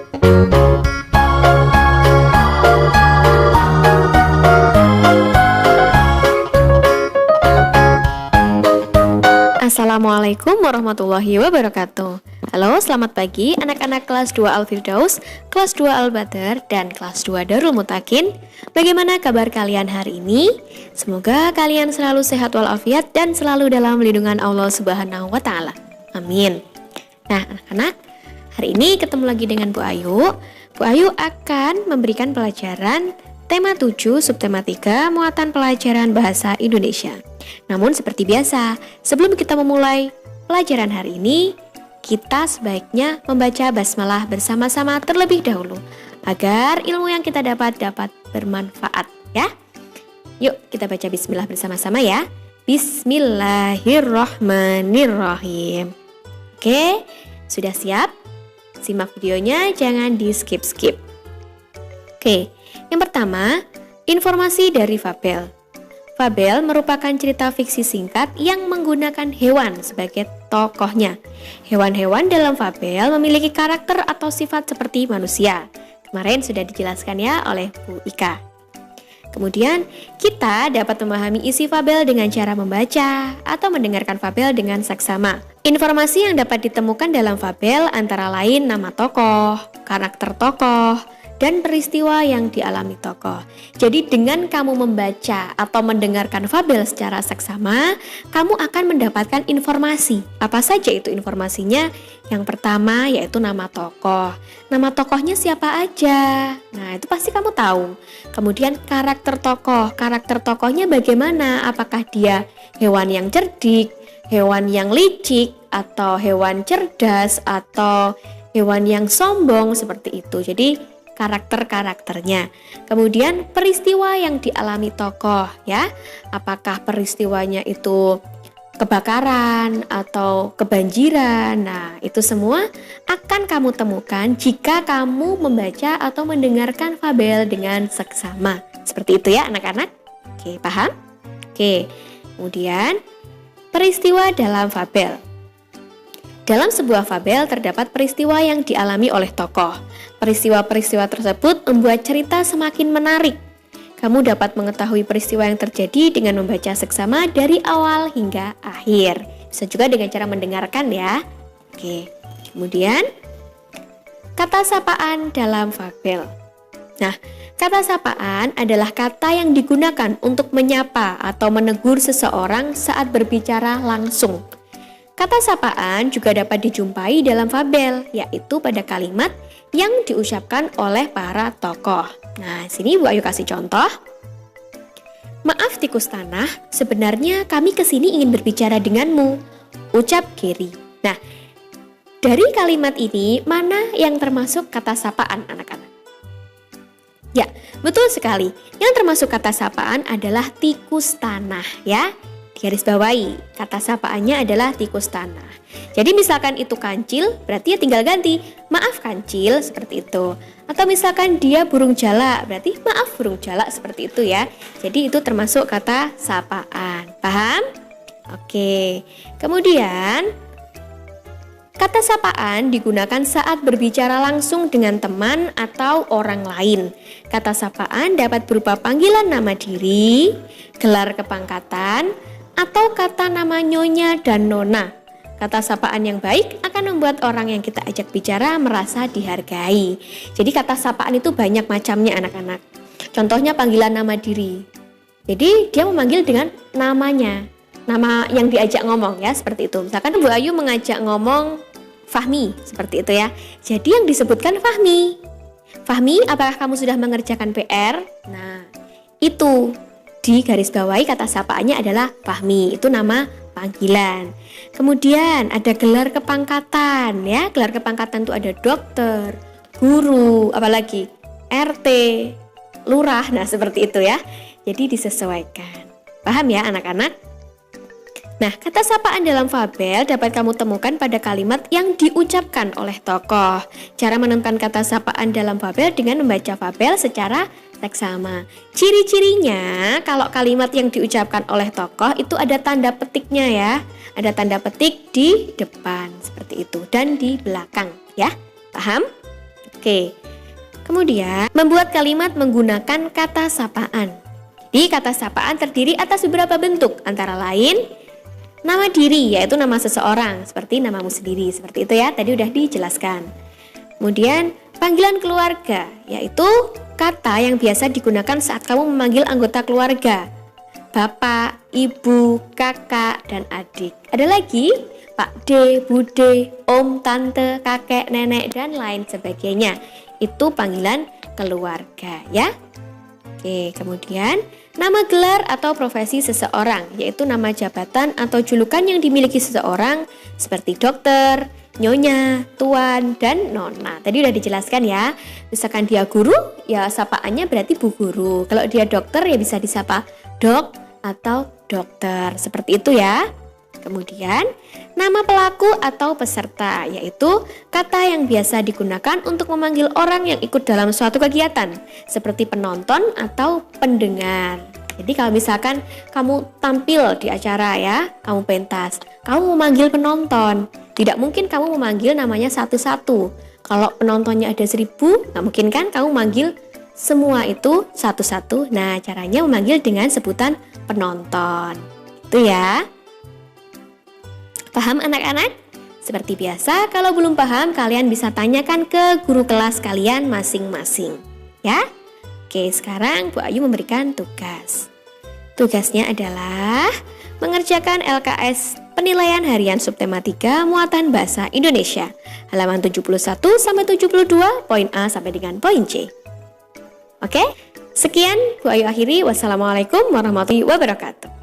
Assalamualaikum warahmatullahi wabarakatuh. Halo, selamat pagi anak-anak kelas 2 Al-Firdaus, kelas 2 Al-Badr, dan kelas 2 Darul Mutakin. Bagaimana kabar kalian hari ini? Semoga kalian selalu sehat walafiat dan selalu dalam lindungan Allah Subhanahu wa Ta'ala. Amin. Nah, anak-anak, hari ini ketemu lagi dengan Bu Ayu. Bu Ayu akan memberikan pelajaran tema 7 subtema 3 muatan pelajaran bahasa Indonesia. Namun seperti biasa, sebelum kita memulai pelajaran hari ini, kita sebaiknya membaca basmalah bersama-sama terlebih dahulu agar ilmu yang kita dapat bermanfaat ya. Yuk kita baca bismillah bersama-sama ya. Bismillahirrahmanirrahim. Oke, sudah siap? Simak videonya, jangan di skip-skip. Oke, yang pertama, informasi dari fabel. Fabel merupakan cerita fiksi singkat yang menggunakan hewan sebagai tokohnya. Hewan-hewan dalam fabel memiliki karakter atau sifat seperti manusia. Kemarin sudah dijelaskan ya oleh Bu Ika. Kemudian, kita dapat memahami isi fabel dengan cara membaca atau mendengarkan fabel dengan seksama. Informasi yang dapat ditemukan dalam fabel antara lain nama tokoh, karakter tokoh, dan peristiwa yang dialami tokoh. Jadi dengan kamu membaca atau mendengarkan fabel secara seksama, kamu akan mendapatkan informasi. Apa saja itu informasinya? Yang pertama yaitu nama tokoh. Nama tokohnya siapa aja? Nah, itu pasti kamu tahu. Kemudian karakter tokoh. Karakter tokohnya bagaimana? Apakah dia hewan yang cerdik, hewan yang licik, atau hewan cerdas, atau hewan yang sombong, seperti itu. Jadi karakter-karakternya. Kemudian peristiwa yang dialami tokoh ya. Apakah peristiwanya itu kebakaran atau kebanjiran. Nah, itu semua akan kamu temukan jika kamu membaca atau mendengarkan fabel dengan seksama. Seperti itu ya anak-anak. Oke, paham? Oke. Kemudian peristiwa dalam fabel. Dalam sebuah fabel terdapat peristiwa yang dialami oleh tokoh. Peristiwa-peristiwa tersebut membuat cerita semakin menarik. Kamu dapat mengetahui peristiwa yang terjadi dengan membaca seksama dari awal hingga akhir. Bisa juga dengan cara mendengarkan ya. Oke. Kemudian kata sapaan dalam fabel. Nah, kata sapaan adalah kata yang digunakan untuk menyapa atau menegur seseorang saat berbicara langsung. Kata sapaan juga dapat dijumpai dalam fabel, yaitu pada kalimat yang diucapkan oleh para tokoh. Nah, sini Bu Ayu kasih contoh. Maaf tikus tanah, sebenarnya kami kesini ingin berbicara denganmu, ucap Geri. Nah, dari kalimat ini, mana yang termasuk kata sapaan anak-anak? Ya, betul sekali. Yang termasuk kata sapaan adalah tikus tanah ya. Garis bawahi, kata sapaannya adalah tikus tanah. Jadi misalkan itu kancil, berarti ya tinggal ganti, maaf kancil, seperti itu. Atau misalkan dia burung jalak, berarti maaf burung jalak, seperti itu ya. Jadi itu termasuk kata sapaan. Paham? Oke. Kemudian kata sapaan digunakan saat berbicara langsung dengan teman atau orang lain. Kata sapaan dapat berupa panggilan nama diri, gelar kepangkatan, atau kata nama nyonya dan nona. Kata sapaan yang baik akan membuat orang yang kita ajak bicara merasa dihargai. Jadi kata sapaan itu banyak macamnya anak-anak. Contohnya panggilan nama diri. Jadi dia memanggil dengan namanya, nama yang diajak ngomong ya, seperti itu. Misalkan Bu Ayu mengajak ngomong Fahmi, seperti itu ya. Jadi yang disebutkan Fahmi. Fahmi, apakah kamu sudah mengerjakan PR? Nah, itu di garis bawahi kata sapaannya adalah Fahmi, itu nama panggilan. Kemudian ada gelar kepangkatan ya, gelar kepangkatan itu ada dokter, guru, apalagi RT, lurah, nah seperti itu ya. Jadi disesuaikan. Paham ya anak-anak? Nah, kata sapaan dalam fabel dapat kamu temukan pada kalimat yang diucapkan oleh tokoh. Cara menentukan kata sapaan dalam fabel dengan membaca fabel secara seksama. Ciri-cirinya kalau kalimat yang diucapkan oleh tokoh itu ada tanda petiknya ya. Ada tanda petik di depan seperti itu dan di belakang ya. Paham? Oke. Kemudian, membuat kalimat menggunakan kata sapaan. Jadi, kata sapaan terdiri atas beberapa bentuk, antara lain nama diri, yaitu nama seseorang, seperti namamu sendiri, seperti itu ya, tadi udah dijelaskan. Kemudian, panggilan keluarga, yaitu kata yang biasa digunakan saat kamu memanggil anggota keluarga. Bapak, ibu, kakak, dan adik. Ada lagi, Pak D, Bude, Om, Tante, kakek, nenek, dan lain sebagainya. Itu panggilan keluarga ya. Oke, kemudian nama gelar atau profesi seseorang, yaitu nama jabatan atau julukan yang dimiliki seseorang seperti dokter, nyonya, tuan, dan nona. Tadi udah dijelaskan ya. Misalkan dia guru, ya sapaannya berarti bu guru. Kalau dia dokter ya bisa disapa dok atau dokter. Seperti itu ya. Kemudian, nama pelaku atau peserta, yaitu kata yang biasa digunakan untuk memanggil orang yang ikut dalam suatu kegiatan, seperti penonton atau pendengar. Jadi kalau misalkan kamu tampil di acara ya, kamu pentas, kamu memanggil penonton, tidak mungkin kamu memanggil namanya satu-satu. Kalau penontonnya ada 1000, nggak mungkin kan kamu manggil semua itu satu-satu. Nah, caranya memanggil dengan sebutan penonton. Itu ya. Paham anak-anak? Seperti biasa, kalau belum paham, kalian bisa tanyakan ke guru kelas kalian masing-masing. Ya? Oke, sekarang Bu Ayu memberikan tugas. Tugasnya adalah mengerjakan LKS Penilaian Harian Subtema 3 Muatan Bahasa Indonesia. Halaman 71-72, poin A sampai dengan poin C. Oke? Sekian, Bu Ayu akhiri. Wassalamualaikum warahmatullahi wabarakatuh.